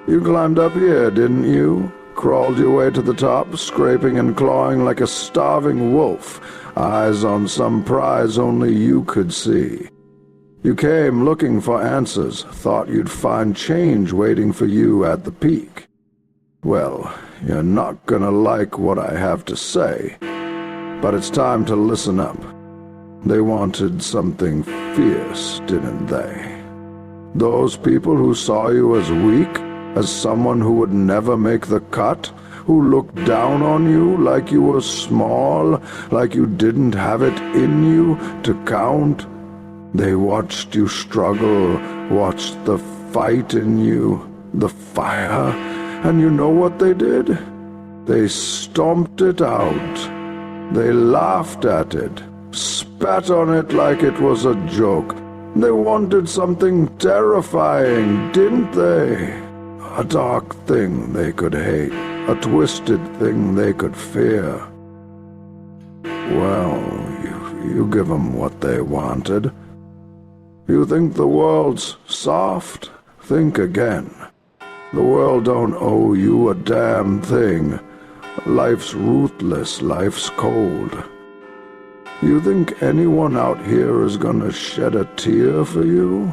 You climbed up here, didn't you? Crawled your way to the top, scraping and clawing like a starving wolf, eyes on some prize only you could see. You came looking for answers, thought you'd find change waiting for you at the peak. Well, you're not gonna like what I have to say, but it's time to listen up. They wanted something fierce, didn't they? Those people who saw you as weak, as someone who would never make the cut, who looked down on you like you were small, like you didn't have it in you to count. They watched you struggle, watched the fight in you, the fire, and you know what they did? They stomped it out. They laughed at it, spat on it like it was a joke. They wanted something terrifying, didn't they? A dark thing they could hate, a twisted thing they could fear. Well, you give them what they wanted. You think the world's soft? Think again. The world don't owe you a damn thing. Life's ruthless, life's cold. You think anyone out here is gonna shed a tear for you?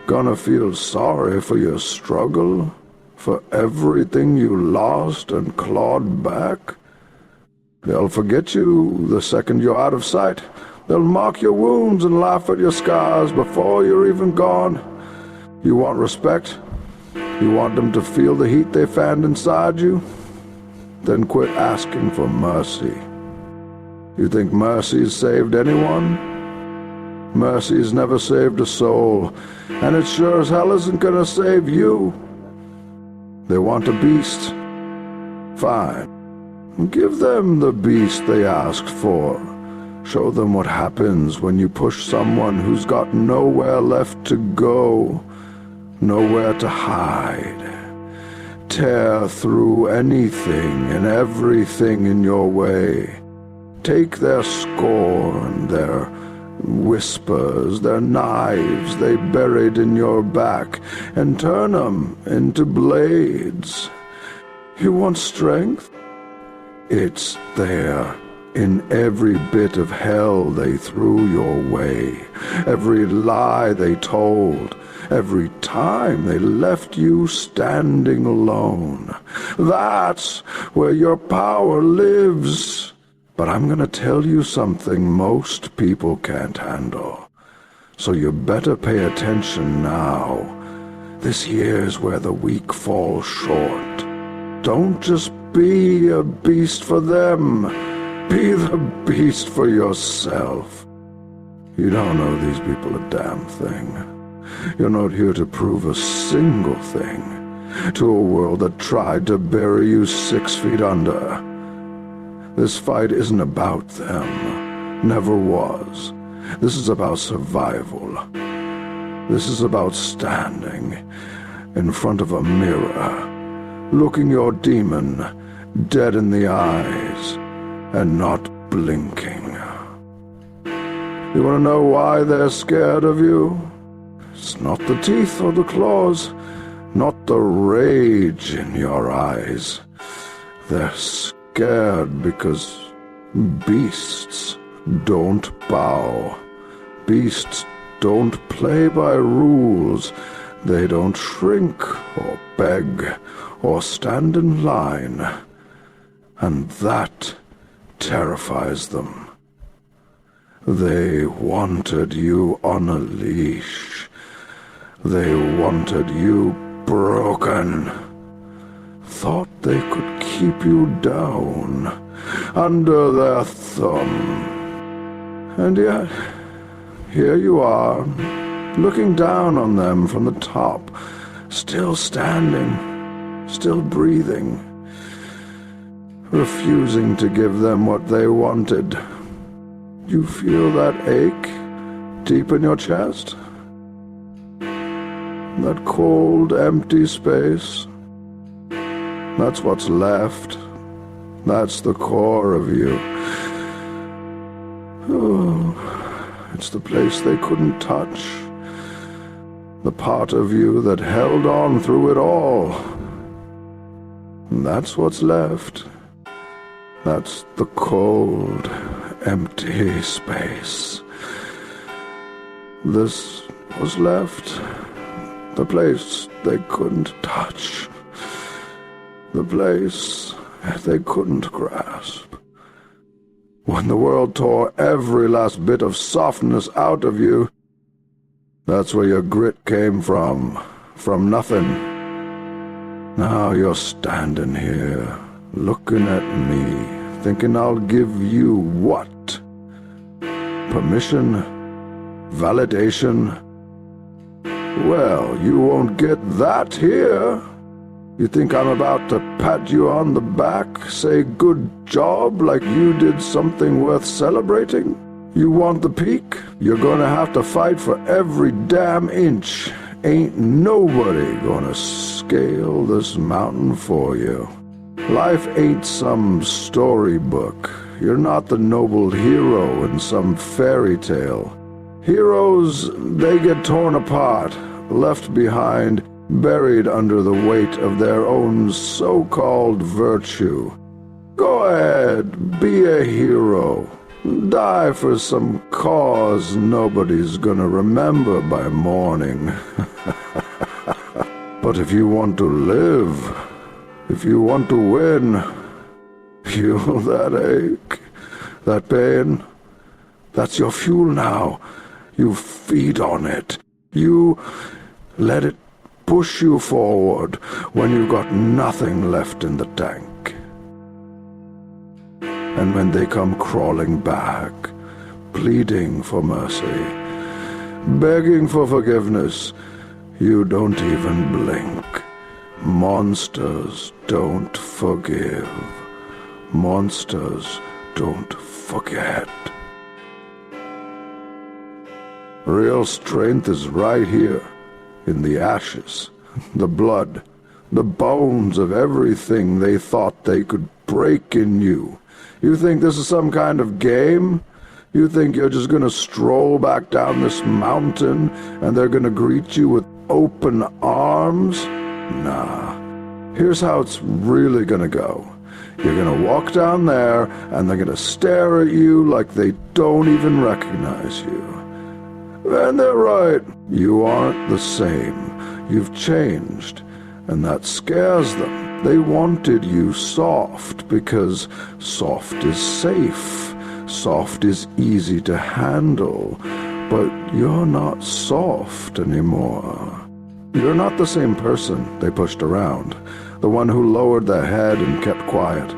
Gonna feel sorry for your struggle? For everything you lost and clawed back? They'll forget you the second you're out of sight. They'll mock your wounds and laugh at your scars before you're even gone. You want respect? You want them to feel the heat they fanned inside you? Then quit asking for mercy. You think mercy's saved anyone? Mercy's never saved a soul, and it sure as hell isn't gonna save you. They want a beast. Fine. Give them the beast they asked for. Show them what happens when you push someone who's got nowhere left to go, nowhere to hide. Tear through anything and everything in your way. Take their scorn, their whispers, their knives they buried in your back, and turn 'em into blades. You want strength? It's there. In every bit of hell they threw your way, every lie they told, every time they left you standing alone. That's where your power lives. But I'm gonna tell you something most people can't handle. So you better pay attention now. This here's where the weak fall short. Don't just be a beast for them. Be the beast for yourself. You don't owe these people a damn thing. You're not here to prove a single thing to a world that tried to bury you 6 feet under. This fight isn't about them. Never was. This is about survival. This is about standing in front of a mirror, looking your demon dead in the eyes, and not blinking. You want to know why they're scared of you? It's not the teeth or the claws, not the rage in your eyes. They're scared because beasts don't bow. Beasts don't play by rules. They don't shrink or beg or stand in line. And that terrifies them. They wanted you on a leash. They wanted you broken. Thought they could keep you down, under their thumb. And yet, here you are, looking down on them from the top, still standing, still breathing, refusing to give them what they wanted. You feel that ache deep in your chest? That cold, empty space? That's what's left. That's the core of you. Oh, it's the place they couldn't touch. the part of you that held on through it all. And that's what's left. That's the cold, empty space. This was left. The place they couldn't touch. The place they couldn't grasp. When the world tore every last bit of softness out of you, that's where your grit came from nothing. Now you're standing here, looking at me, thinking I'll give you what? Permission? Validation? Well, you won't get that here. You think I'm about to pat you on the back, say good job like you did something worth celebrating? You want the peak? You're gonna have to fight for every damn inch. Ain't nobody gonna scale this mountain for you. Life ain't some storybook. You're not the noble hero in some fairy tale. Heroes, they get torn apart, left behind, buried under the weight of their own so-called virtue. Go ahead, be a hero. Die for some cause nobody's gonna remember by morning. But if you want to live, if you want to win, fuel that ache, that pain. That's your fuel now. You feed on it. You let it push you forward when you've got nothing left in the tank. And when they come crawling back, pleading for mercy, begging for forgiveness, you don't even blink. Monsters don't forgive. Monsters don't forget. Real strength is right here, in the ashes, the blood, the bones of everything they thought they could break in you. You think this is some kind of game? You think you're just gonna stroll back down this mountain and they're gonna greet you with open arms? Nah. Here's how it's really gonna go. You're gonna walk down there and they're gonna stare at you like they don't even recognize you. And they're right. You aren't the same. You've changed. And that scares them. They wanted you soft because soft is safe. Soft is easy to handle. But you're not soft anymore. You're not the same person they pushed around. The one who lowered their head and kept quiet.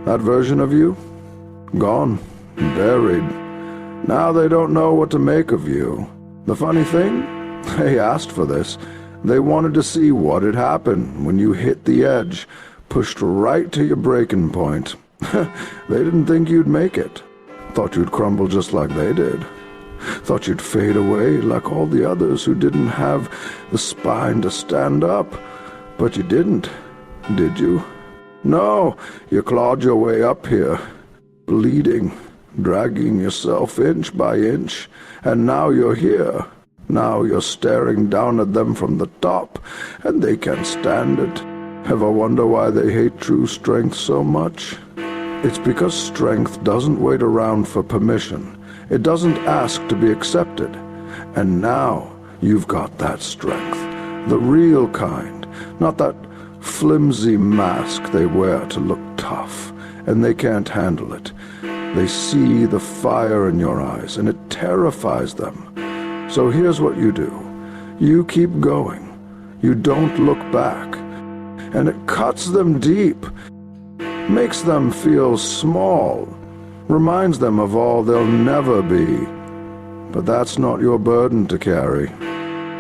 That version of you? Gone. Buried. Now they don't know what to make of you. The funny thing? They asked for this. They wanted to see what had happened when you hit the edge, pushed right to your breaking point. They didn't think you'd make it. Thought you'd crumble just like they did. Thought you'd fade away like all the others who didn't have the spine to stand up. But you didn't, did you? No, you clawed your way up here, bleeding, dragging yourself inch by inch, and now you're here. Now you're staring down at them from the top, and they can't stand it. Ever wonder why they hate true strength so much? It's because strength doesn't wait around for permission. It doesn't ask to be accepted. And now you've got that strength. The real kind, not that flimsy mask they wear to look tough, and they can't handle it. They see the fire in your eyes, and it terrifies them. So here's what you do. You keep going. You don't look back. And it cuts them deep. Makes them feel small. Reminds them of all they'll never be. But that's not your burden to carry.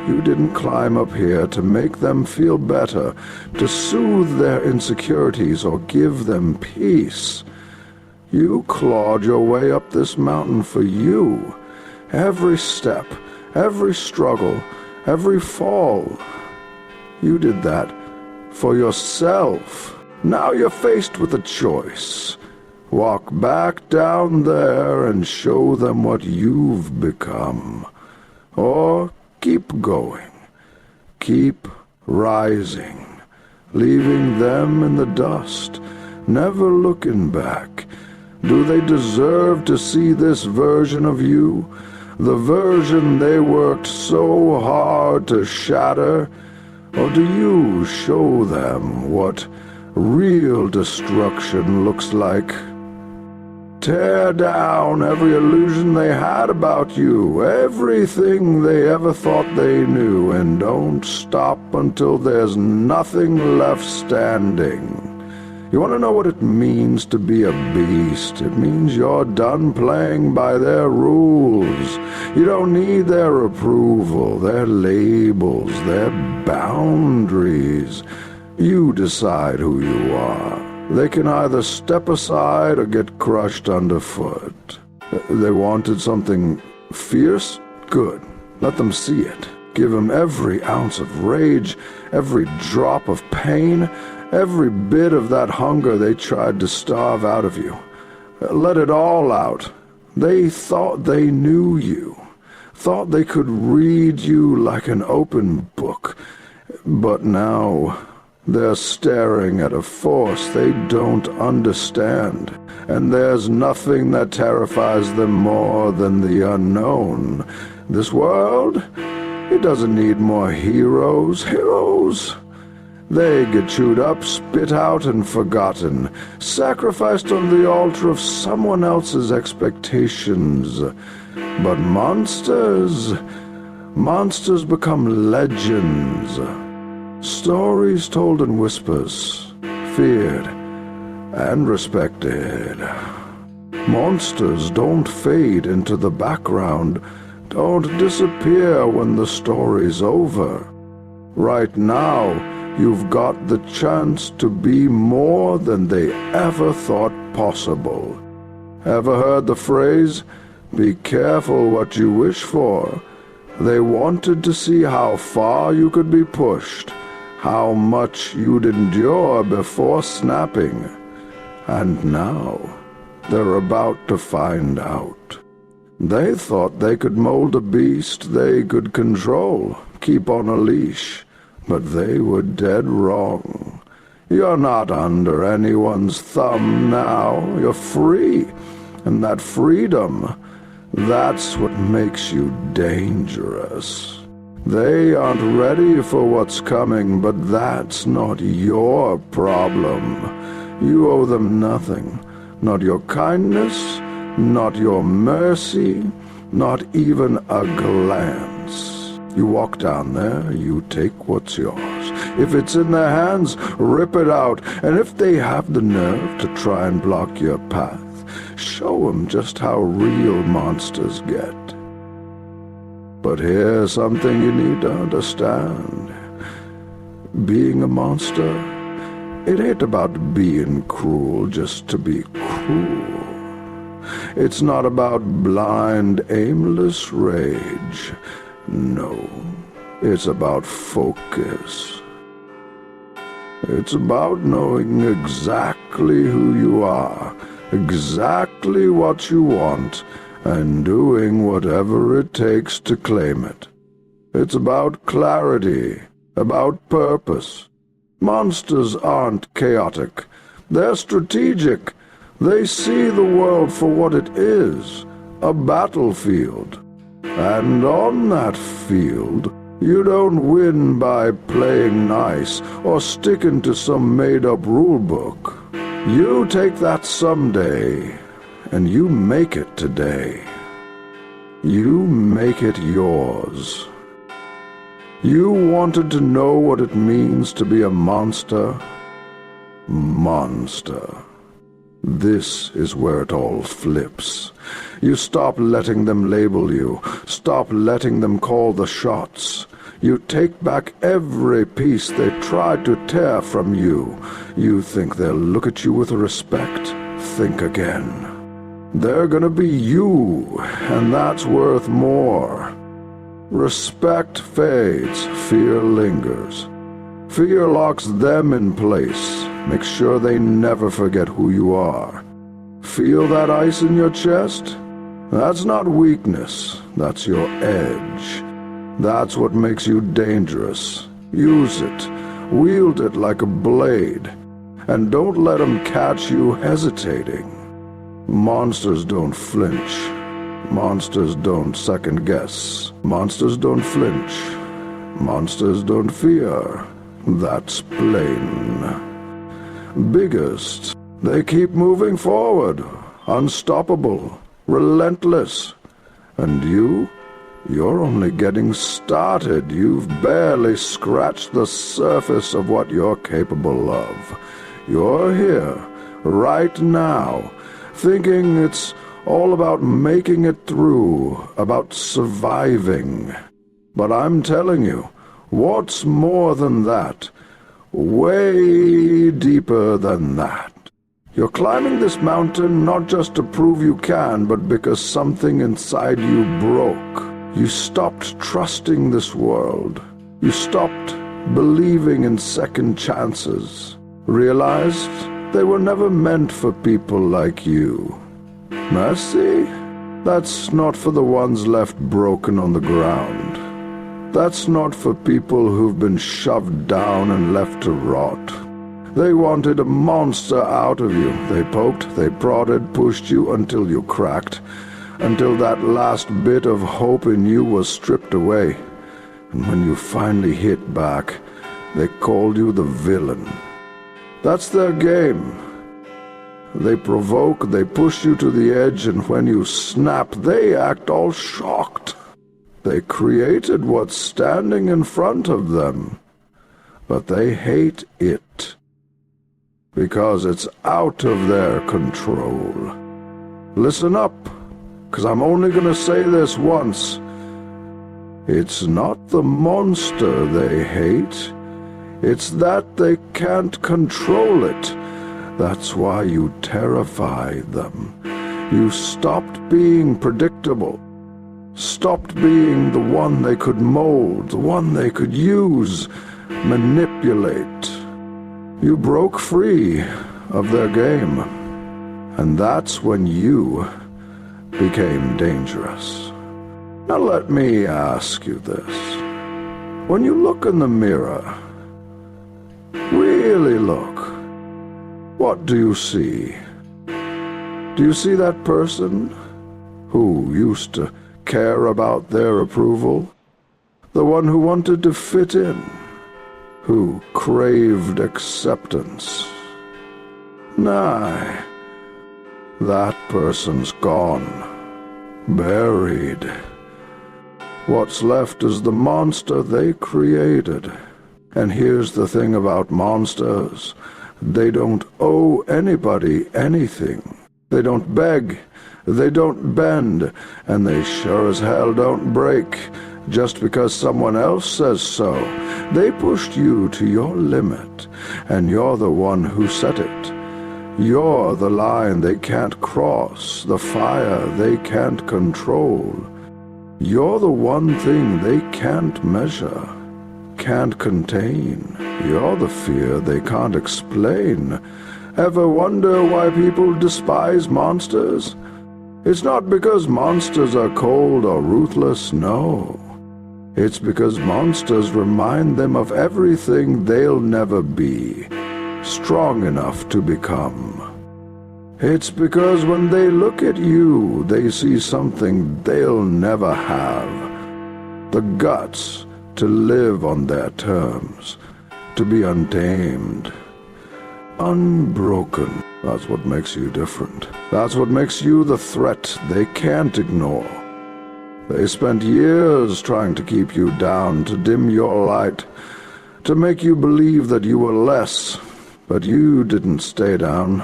You didn't climb up here to make them feel better, to soothe their insecurities or give them peace. You clawed your way up this mountain for you. Every step, every struggle, every fall. You did that for yourself. Now you're faced with a choice. Walk back down there and show them what you've become. Or keep going. keep rising, leaving them in the dust, never looking back. Do they deserve to see this version of you, the version they worked so hard to shatter? Or do you show them what real destruction looks like? Tear down every illusion they had about you, everything they ever thought they knew, and don't stop until there's nothing left standing. You want to know what it means to be a beast? It means you're done playing by their rules. You don't need their approval, their labels, their boundaries. You decide who you are. They can either step aside or get crushed underfoot. They wanted something fierce? Good. Let them see it. Give them every ounce of rage, every drop of pain, every bit of that hunger they tried to starve out of you. Let it all out. They thought they knew you, thought they could read you like an open book. But now they're staring at a force they don't understand, and there's nothing that terrifies them more than the unknown. This world, it doesn't need more heroes. They get chewed up, spit out, and forgotten, sacrificed on the altar of someone else's expectations. But monsters become legends. Stories told in whispers, feared and respected. Monsters don't fade into the background, don't disappear when the story's over. Right now, you've got the chance to be more than they ever thought possible. Ever heard the phrase, "Be careful what you wish for"? They wanted to see how far you could be pushed, how much you'd endure before snapping. And now, they're about to find out. They thought they could mold a beast they could control, keep on a leash. But they were dead wrong. You're not under anyone's thumb now. You're free. And that freedom, that's what makes you dangerous. They aren't ready for what's coming, but that's not your problem. You owe them nothing. Not your kindness, not your mercy, not even a glance. You walk down there, you take what's yours. If it's in their hands, rip it out. And if they have the nerve to try and block your path, show them just how real monsters get. But here's something you need to understand. Being a monster, it ain't about being cruel just to be cruel. It's not about blind, aimless rage. No, it's about focus. It's about knowing exactly who you are, exactly what you want, and doing whatever it takes to claim it. It's about clarity, about purpose. Monsters aren't chaotic. They're strategic. They see the world for what it is, a battlefield. And on that field, you don't win by playing nice or sticking to some made-up rulebook. You take that someday, and you make it today. You make it yours. You wanted to know what it means to be a monster? Monster. This is where it all flips. You stop letting them label you. Stop letting them call the shots. You take back every piece they tried to tear from you. You think they'll look at you with respect? Think again. They're gonna be you, and that's worth more. Respect fades, fear lingers. Fear locks them in place. Make sure they never forget who you are. Feel that ice in your chest? That's not weakness, that's your edge. That's what makes you dangerous, Use it. Wield it like a blade. And don't let them catch you hesitating. Monsters don't flinch. Monsters don't second guess. Monsters don't flinch. Monsters don't fear. That's plain. Biggest. They keep moving forward. Unstoppable. Relentless. And you're only getting started. You've barely scratched the surface of what you're capable of. You're here, right now, thinking it's all about making it through, about surviving. But I'm telling you, what's more than that? Way deeper than that. You're climbing this mountain not just to prove you can, but because something inside you broke. You stopped trusting this world. You stopped believing in second chances. Realized they were never meant for people like you. Mercy? That's not for the ones left broken on the ground. That's not for people who've been shoved down and left to rot. They wanted a monster out of you. They poked, they prodded, pushed you until you cracked, until that last bit of hope in you was stripped away. And when you finally hit back, they called you the villain. That's their game. They provoke, they push you to the edge, and when you snap, they act all shocked. They created what's standing in front of them, but they hate it, because it's out of their control. Listen up, 'cause I'm only gonna say this once. It's not the monster they hate. It's that they can't control it. That's why you terrify them. You stopped being predictable. Stopped being the one they could mold, the one they could use, manipulate. You broke free of their game. And that's when you became dangerous. Now let me ask you this. When you look in the mirror, really look, what do you see? Do you see that person who used to care about their approval? The one who wanted to fit in, who craved acceptance? Nah, that person's gone, buried. What's left is the monster they created. And here's the thing about monsters. They don't owe anybody anything. They don't beg. They don't bend. And they sure as hell don't break just because someone else says so. They pushed you to your limit, and you're the one who set it. You're the line they can't cross, the fire they can't control. You're the one thing they can't measure, can't contain. You're the fear they can't explain. Ever wonder why people despise monsters? It's not because monsters are cold or ruthless, no. It's because monsters remind them of everything they'll never be, strong enough to become. It's because when they look at you, they see something they'll never have. The guts to live on their terms, to be untamed, unbroken. That's what makes you different. That's what makes you the threat they can't ignore. They spent years trying to keep you down, to dim your light, to make you believe that you were less. But you didn't stay down.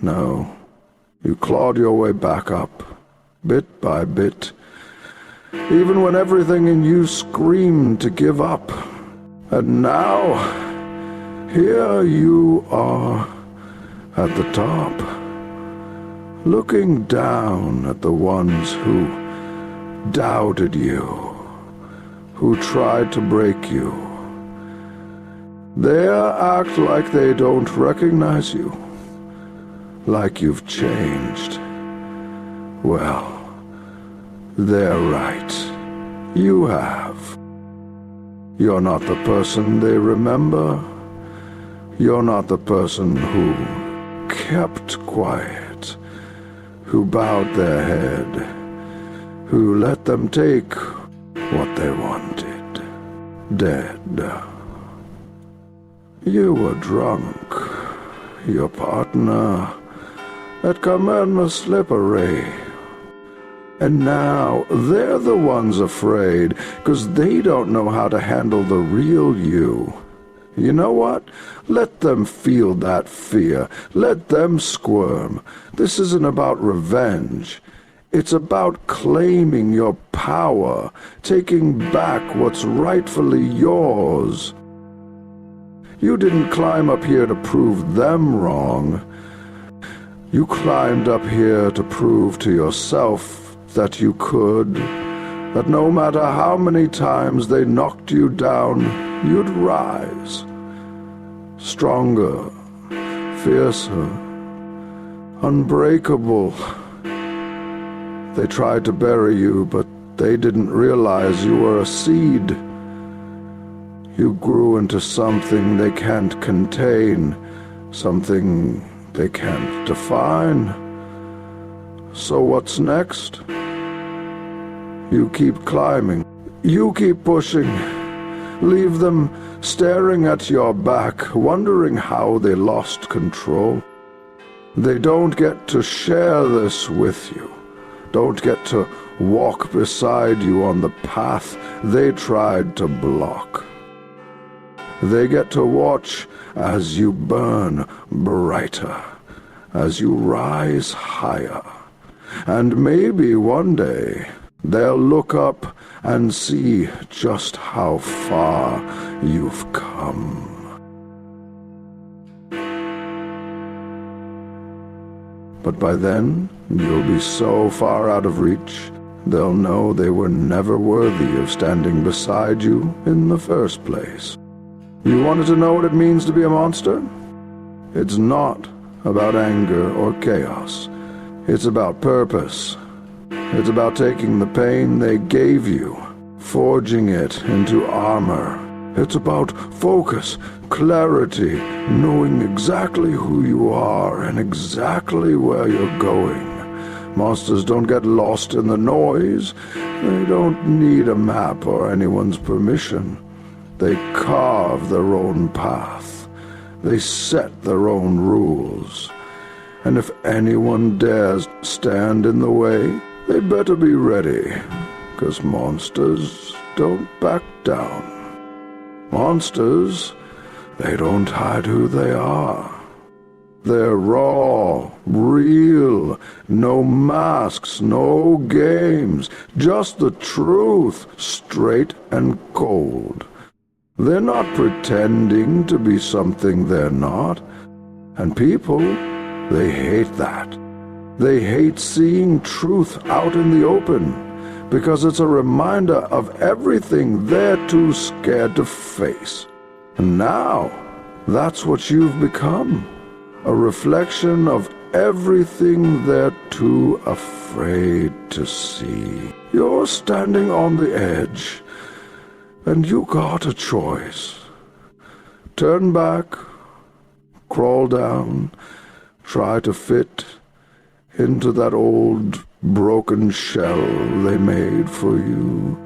No. You clawed your way back up, bit by bit, even when everything in you screamed to give up. And now, here you are at the top, looking down at the ones who doubted you, who tried to break you. They act like they don't recognize you, like you've changed. Well, they're right. You have. You're not the person they remember. You're not the person who kept quiet, who bowed their head, who let them take what they wanted. Dead. You were drunk. Your partner had come in a slippery. And now they're the ones afraid, 'cause they don't know how to handle the real you. You know what? Let them feel that fear. Let them squirm. This isn't about revenge. It's about claiming your power, taking back what's rightfully yours. You didn't climb up here to prove them wrong. You climbed up here to prove to yourself that you could, that no matter how many times they knocked you down, you'd rise. Stronger, fiercer, unbreakable. They tried to bury you, but they didn't realize you were a seed. You grew into something they can't contain, something they can't define. So what's next? You keep climbing. You keep pushing. Leave them staring at your back, wondering how they lost control. They don't get to share this with you. Don't get to walk beside you on the path they tried to block. They get to watch as you burn brighter, as you rise higher. And maybe one day they'll look up and see just how far you've come. But by then, you'll be so far out of reach, they'll know they were never worthy of standing beside you in the first place. You wanted to know what it means to be a monster? It's not about anger or chaos. It's about purpose. It's about taking the pain they gave you, forging it into armor. It's about focus, clarity, knowing exactly who you are and exactly where you're going. Monsters don't get lost in the noise. They don't need a map or anyone's permission. They carve their own path. They set their own rules. And if anyone dares stand in the way, they better be ready, 'cause monsters don't back down. Monsters, they don't hide who they are. They're raw, real, no masks, no games, just the truth, straight and cold. They're not pretending to be something they're not. And people, they hate that. They hate seeing truth out in the open, because it's a reminder of everything they're too scared to face. And now, that's what you've become. A reflection of everything they're too afraid to see. You're standing on the edge, and you got a choice. Turn back, crawl down, try to fit into that old broken shell they made for you,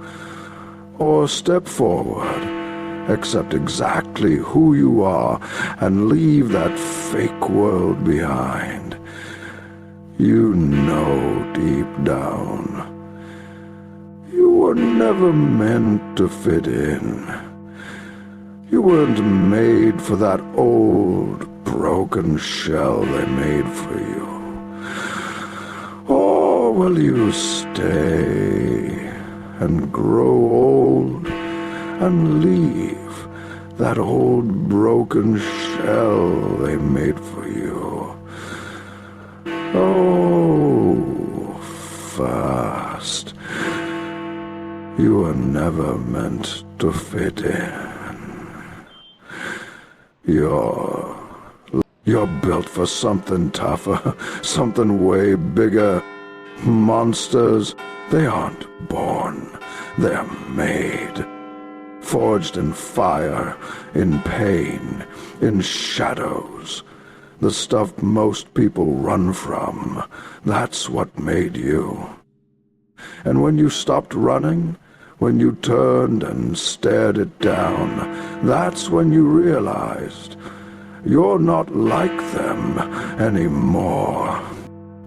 or step forward, accept exactly who you are, and leave that fake world behind. You know deep down, you were never meant to fit in. You weren't made for that old broken shell they made for you. Or will you stay and grow old and leave that old broken shell they made for you? Oh, fast. You were never meant to fit in. You're built for something tougher, something way bigger. Monsters, they aren't born, they're made. forged in fire, in pain, in shadows. The stuff most people run from. That's what made you. And when you stopped running, when you turned and stared it down, that's when you realized you're not like them anymore.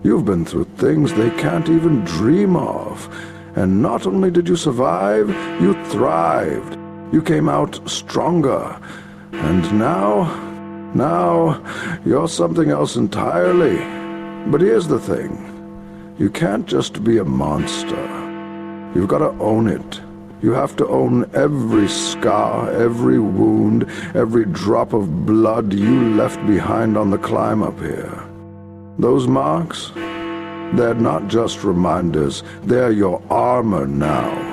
You've been through things they can't even dream of. And not only did you survive, you thrived. You came out stronger. And now you're something else entirely. But here's the thing. You can't just be a monster. You've got to own it. You have to own every scar, every wound, every drop of blood you left behind on the climb up here. Those marks, they're not just reminders. They're your armor now.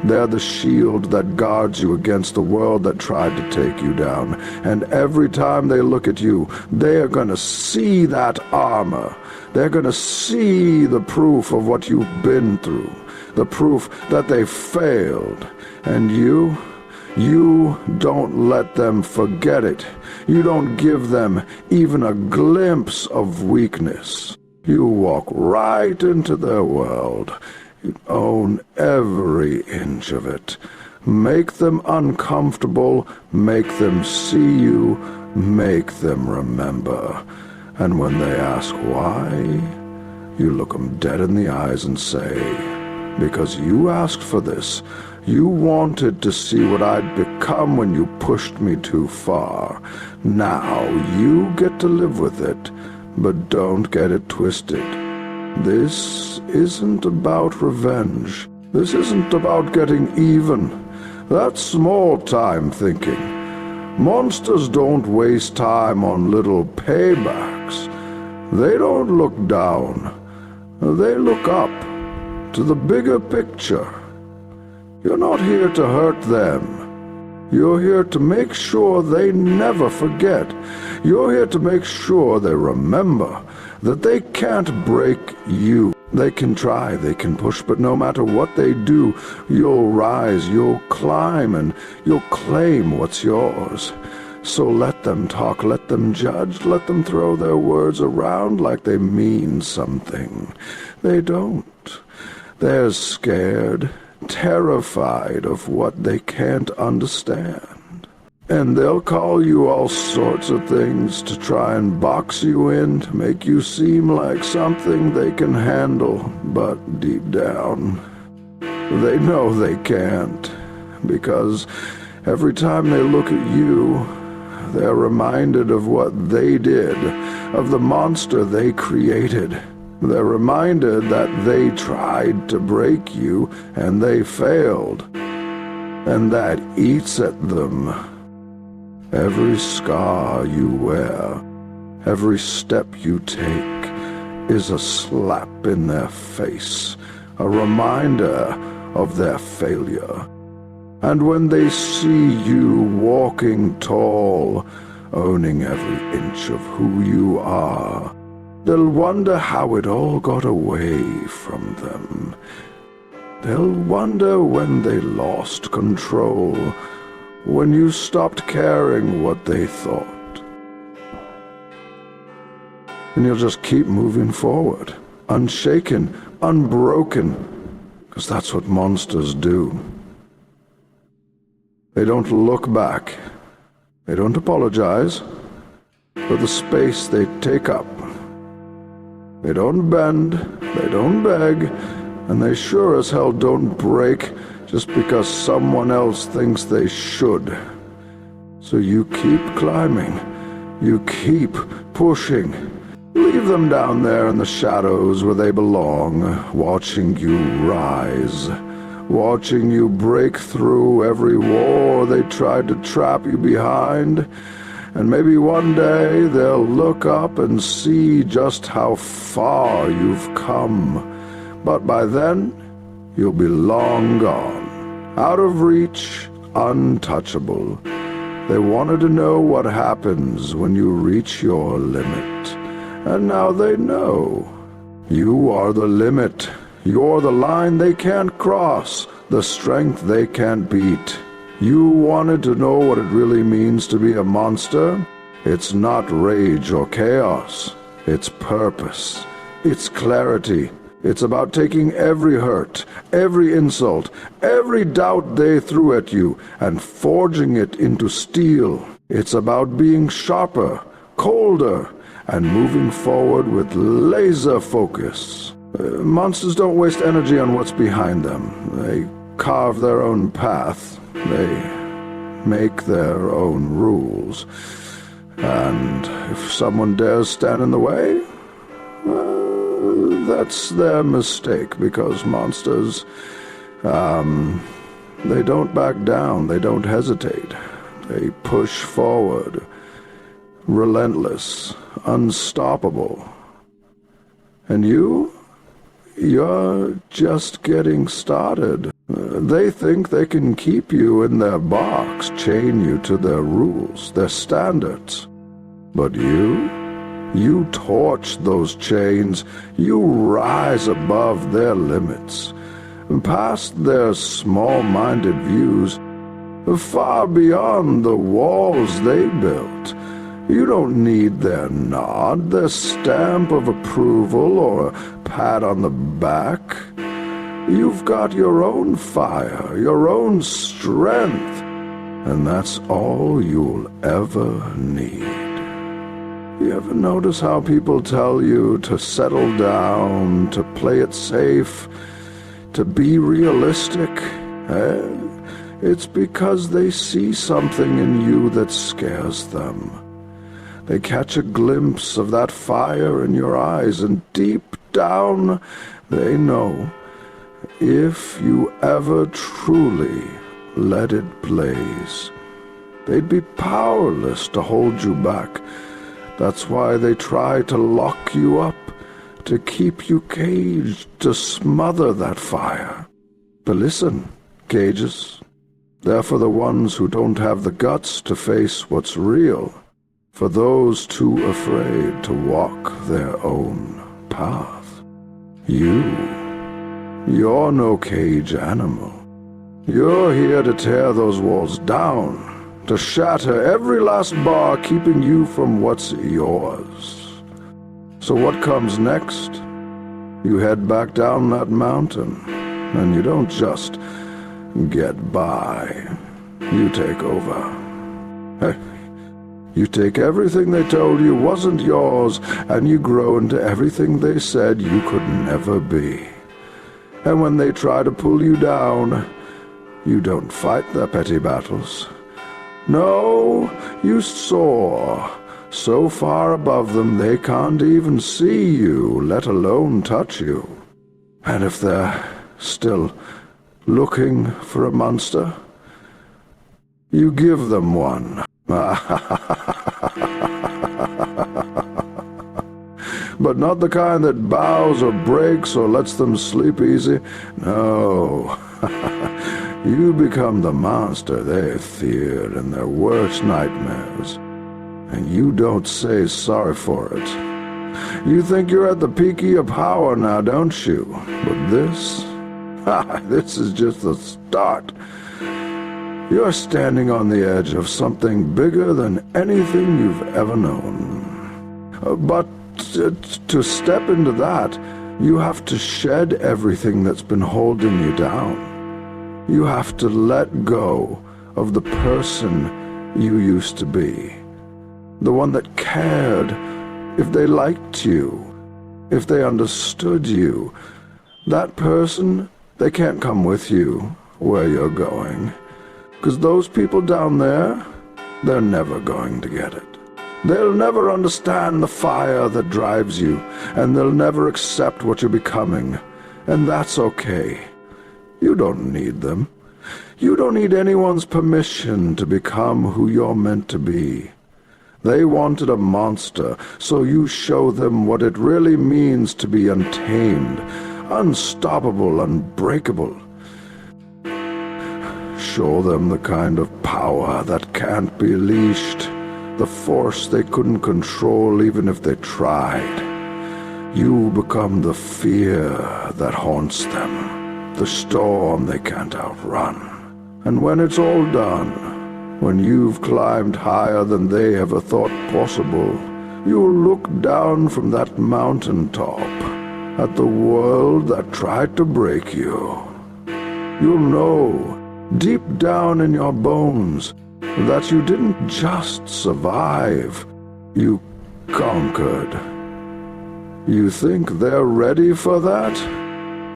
They're the shield that guards you against the world that tried to take you down. And every time they look at you, they are going to see that armor. They're going to see the proof of what you've been through, the proof that they failed. And you don't let them forget it. You don't give them even a glimpse of weakness. You walk right into their world. You own every inch of it. Make them uncomfortable, make them see you, make them remember. And when they ask why, you look them dead in the eyes and say, because you asked for this. You wanted to see what I'd become when you pushed me too far. Now you get to live with it, but don't get it twisted. This isn't about revenge. This isn't about getting even. That's small-time thinking. Monsters don't waste time on little paybacks. They don't look down. They look up to the bigger picture. You're not here to hurt them. You're here to make sure they never forget. You're here to make sure they remember that they can't break you. They can try, they can push, but no matter what they do, you'll rise, you'll climb, and you'll claim what's yours. So let them talk, let them judge, let them throw their words around like they mean something. They don't. They're scared, terrified of what they can't understand. And they'll call you all sorts of things to try and box you in, to make you seem like something they can handle, but deep down, they know they can't, because every time they look at you, they're reminded of what they did, of the monster they created. They're reminded that they tried to break you, and they failed, and that eats at them. Every scar you wear, every step you take, is a slap in their face, a reminder of their failure. And when they see you walking tall, owning every inch of who you are, they'll wonder how it all got away from them. They'll wonder when they lost control, when you stopped caring what they thought. And you'll just keep moving forward, unshaken, unbroken, because that's what monsters do. They don't look back. They don't apologize for the space they take up. They don't bend, they don't beg, and they sure as hell don't break just because someone else thinks they should. So you keep climbing, you keep pushing. Leave them down there in the shadows where they belong, watching you rise, watching you break through every war they tried to trap you behind. And maybe one day they'll look up and see just how far you've come. But by then, you'll be long gone, out of reach, untouchable. They wanted to know what happens when you reach your limit. And now they know. You are the limit. You're the line they can't cross, the strength they can't beat. You wanted to know what it really means to be a monster? It's not rage or chaos. It's purpose. It's clarity. It's about taking every hurt, every insult, every doubt they threw at you and forging it into steel. It's about being sharper, colder, and moving forward with laser focus. Monsters don't waste energy on what's behind them. They carve their own path. They make their own rules. And if someone dares stand in the way, that's their mistake, because monsters, they don't back down, they don't hesitate. They push forward, relentless, unstoppable. And you're just getting started. They think they can keep you in their box, chain you to their rules, their standards. But you torch those chains. You rise above their limits, past their small-minded views, far beyond the walls they built. You don't need their nod, their stamp of approval, or a pat on the back. You've got your own fire, your own strength, and that's all you'll ever need. You ever notice how people tell you to settle down, to play it safe, to be realistic? It's because they see something in you that scares them. They catch a glimpse of that fire in your eyes, and deep down they know if you ever truly let it blaze, they'd be powerless to hold you back. That's why they try to lock you up, to keep you caged, to smother that fire. But listen, cages, they're for the ones who don't have the guts to face what's real, for those too afraid to walk their own path. You're no cage animal. You're here to tear those walls down, to shatter every last bar keeping you from what's yours. So what comes next? You head back down that mountain, and you don't just get by. You take over. You take everything they told you wasn't yours, and you grow into everything they said you could never be. And when they try to pull you down, you don't fight their petty battles. No, you soar so far above them they can't even see you, let alone touch you. And if they're still looking for a monster, you give them one. But not the kind that bows or breaks or lets them sleep easy. No. You become the monster they feared in their worst nightmares. And you don't say sorry for it. You think you're at the peak of your power now, don't you? But this is just the start. You're standing on the edge of something bigger than anything you've ever known. But to step into that, you have to shed everything that's been holding you down. You have to let go of the person you used to be. The one that cared if they liked you, if they understood you. That person, they can't come with you where you're going. 'Cause those people down there, they're never going to get it. They'll never understand the fire that drives you, and they'll never accept what you're becoming. And that's okay. You don't need them. You don't need anyone's permission to become who you're meant to be. They wanted a monster, so you show them what it really means to be untamed, unstoppable, unbreakable. Show them the kind of power that can't be leashed, the force they couldn't control even if they tried. You become the fear that haunts them, the storm they can't outrun. And when it's all done, when you've climbed higher than they ever thought possible, you'll look down from that mountaintop at the world that tried to break you. You'll know, deep down in your bones, that you didn't just survive, you conquered. You think they're ready for that?